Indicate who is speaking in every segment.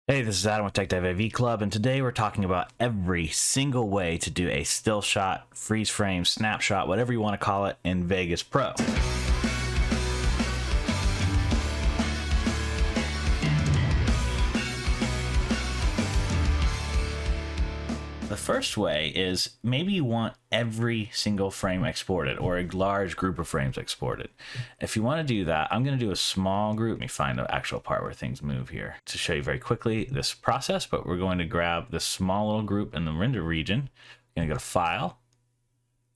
Speaker 1: Hey, this is Adam with Tech Dive AV Club, and today we're talking about every single way to do a still shot, freeze frame, snapshot, whatever you want to call it, in Vegas Pro. The first way is maybe you want every single frame exported or a large group of frames exported. If you want to do that, I'm going to do a small group. Let me find the actual part where things move here to show you very quickly this process, but we're going to grab this small little group in the render region. We're going to go to File,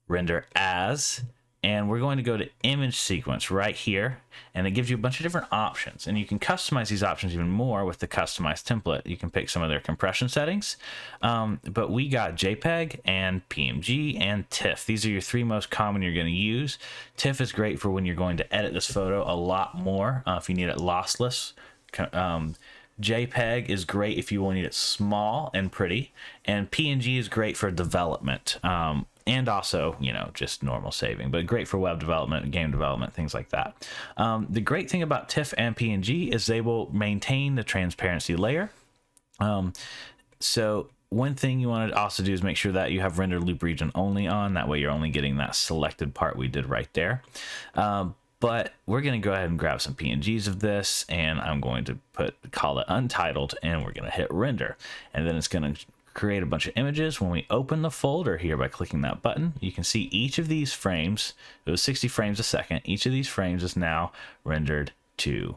Speaker 1: Render As, and we're going to go to Image Sequence right here, and it gives you a bunch of different options, and you can customize these options even more with the Customize template. You can pick some of their compression settings, but we got JPEG and PNG and TIFF. These are your three most common you're going to use. TIFF is great for when you're going to edit this photo a lot more, if you need it lossless. JPEG is great if you will need it small and pretty, and PNG is great for development, and also, you know, just normal saving, but great for web development, game development, things like that. The great thing about TIFF and PNG is they will maintain the transparency layer. So one thing you want to also do is make sure that you have render loop region only on. That way you're only getting that selected part we did right there. But we're going to go ahead and grab some PNGs of this, and I'm going to call it untitled, and we're going to hit render, and then it's going to create a bunch of images. When we open the folder here by clicking that button, you can see each of these frames, it was 60 frames a second, each of these frames is now rendered to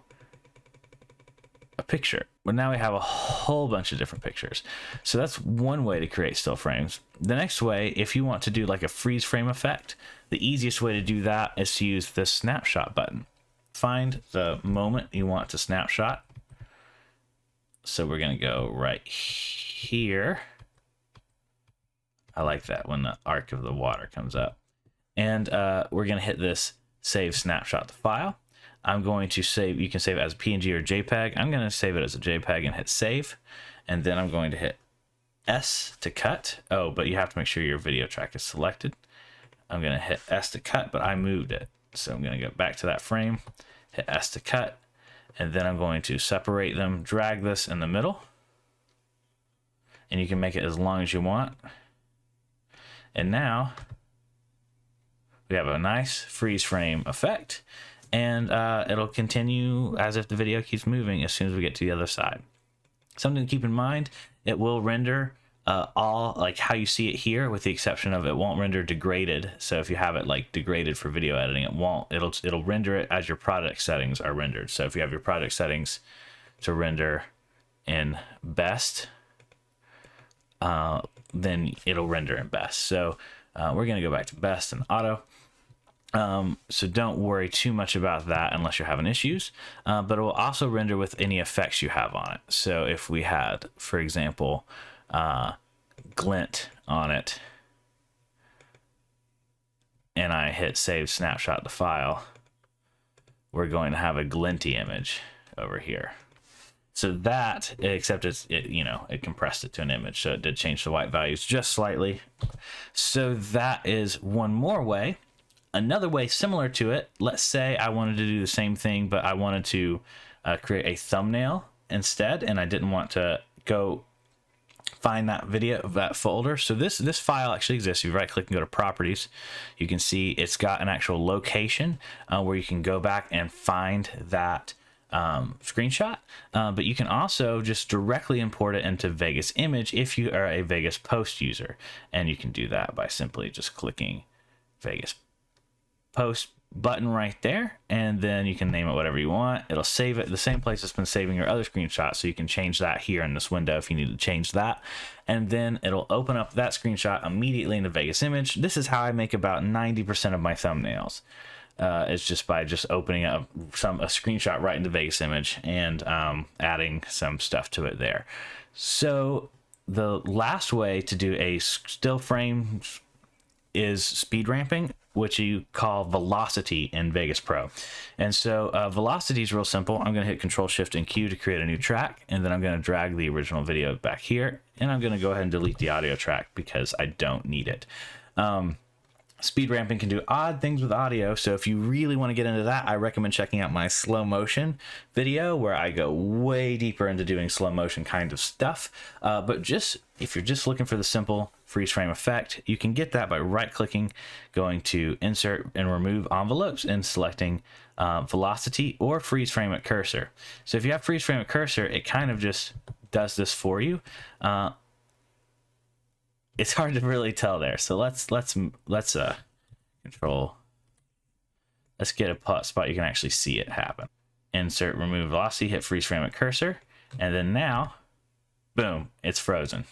Speaker 1: a picture. But now we have a whole bunch of different pictures. So that's one way to create still frames. The next way, if you want to do like a freeze frame effect, the easiest way to do that is to use the snapshot button. Find the moment you want to snapshot. So we're going to go right here. I like that when the arc of the water comes up. And we're going to hit this save snapshot to file. I'm going to save, you can save it as a PNG or JPEG. I'm going to save it as a JPEG and hit save. And then I'm going to hit S to cut. Oh, but you have to make sure your video track is selected. I'm going to hit S to cut, but I moved it. So I'm going to go back to that frame, hit S to cut, and then I'm going to separate them, drag this in the middle. And you can make it as long as you want. And now we have a nice freeze frame effect, and it'll continue as if the video keeps moving as soon as we get to the other side. Something to keep in mind, it will render all like how you see it here, with the exception of it won't render degraded. So if you have it like degraded for video editing, it won't. It'll render it as your product settings are rendered. So if you have your product settings to render in best, then it'll render in best. So we're going to go back to best and auto. So don't worry too much about that unless you're having issues, but it will also render with any effects you have on it. So if we had, for example, glint on it, and I hit save snapshot to file, we're going to have a glinty image over here. So that, except it compressed it to an image, so it did change the white values just slightly. So that is one more way. Another way similar to it, let's say I wanted to do the same thing, but I wanted to create a thumbnail instead, and I didn't want to go find that video of that folder. So this file actually exists. If you right click and go to properties, you can see it's got an actual location where you can go back and find that screenshot, but you can also just directly import it into Vegas Image if you are a Vegas Post user, and you can do that by simply just clicking Vegas Post button right there, and then you can name it whatever you want. It'll save it the same place it's been saving your other screenshot, so you can change that here in this window if you need to change that, and then it'll open up that screenshot immediately into Vegas Image. This is how I make about 90% of my thumbnails. It's just by opening up a screenshot right into Vegas Image and adding some stuff to it there. So the last way to do a still frame is speed ramping, which you call velocity in Vegas Pro. And so velocity is real simple. I'm going to hit Control Shift and Q to create a new track, and then I'm going to drag the original video back here, and I'm going to go ahead and delete the audio track because I don't need it. Speed ramping can do odd things with audio, so if you really want to get into that, I recommend checking out my slow motion video where I go way deeper into doing slow motion kind of stuff. But just if you're just looking for the simple freeze frame effect, you can get that by right-clicking, going to Insert and Remove Envelopes, and selecting Velocity or Freeze Frame at Cursor. So if you have Freeze Frame at Cursor, it kind of just does this for you. It's hard to really tell there, so let's control. Let's get a spot you can actually see it happen. Insert, remove velocity, hit freeze frame at cursor, and then now, boom, it's frozen.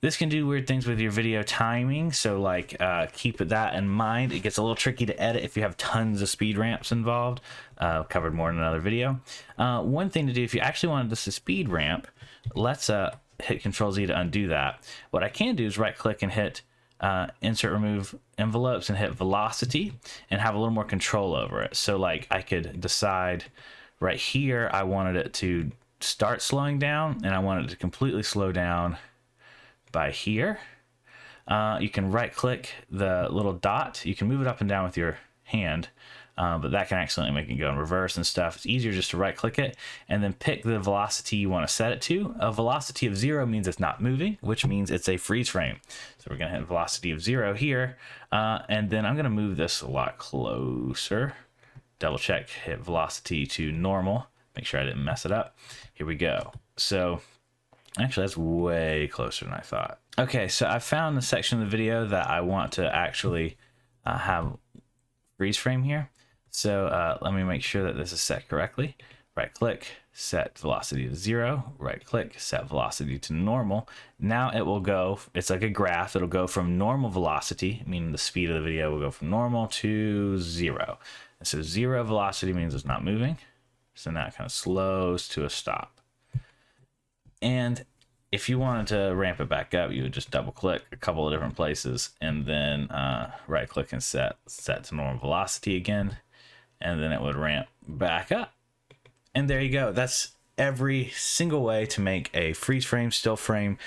Speaker 1: This can do weird things with your video timing, so like keep that in mind. It gets a little tricky to edit if you have tons of speed ramps involved. Covered more in another video. One thing to do if you actually wanted this to speed ramp, let's hit Control Z to undo that. What I can do is right click and hit Insert, Remove Envelopes, and hit Velocity, and have a little more control over it. So like I could decide right here I wanted it to start slowing down, and I wanted it to completely slow down by here. You can right click the little dot. You can move it up and down with your hand, but that can accidentally make it go in reverse and stuff. It's easier just to right click it and then pick the velocity you want to set it to. A velocity of 0 means it's not moving, which means it's a freeze frame. So we're going to hit velocity of 0 here, and then I'm going to move this a lot closer. Double check, hit velocity to normal, make sure I didn't mess it up. Here we go. So actually that's way closer than I thought. Okay, so I found the section of the video that I want to actually have freeze frame here. So let me make sure that this is set correctly. Right click, set velocity to 0, right click, set velocity to normal. Now it will go, it's like a graph, it'll go from normal velocity, meaning the speed of the video will go from normal to 0. And so 0 velocity means it's not moving. So now it kind of slows to a stop. And if you wanted to ramp it back up, you would just double click a couple of different places and then right click and set to normal velocity again. And then it would ramp back up. And there you go. That's every single way to make a freeze frame, still frame,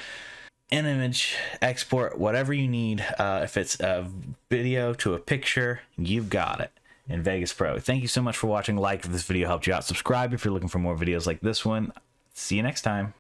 Speaker 1: an image, export, whatever you need. If it's a video to a picture, you've got it in Vegas Pro. Thank you so much for watching. Like if this video helped you out. Subscribe if you're looking for more videos like this one. See you next time.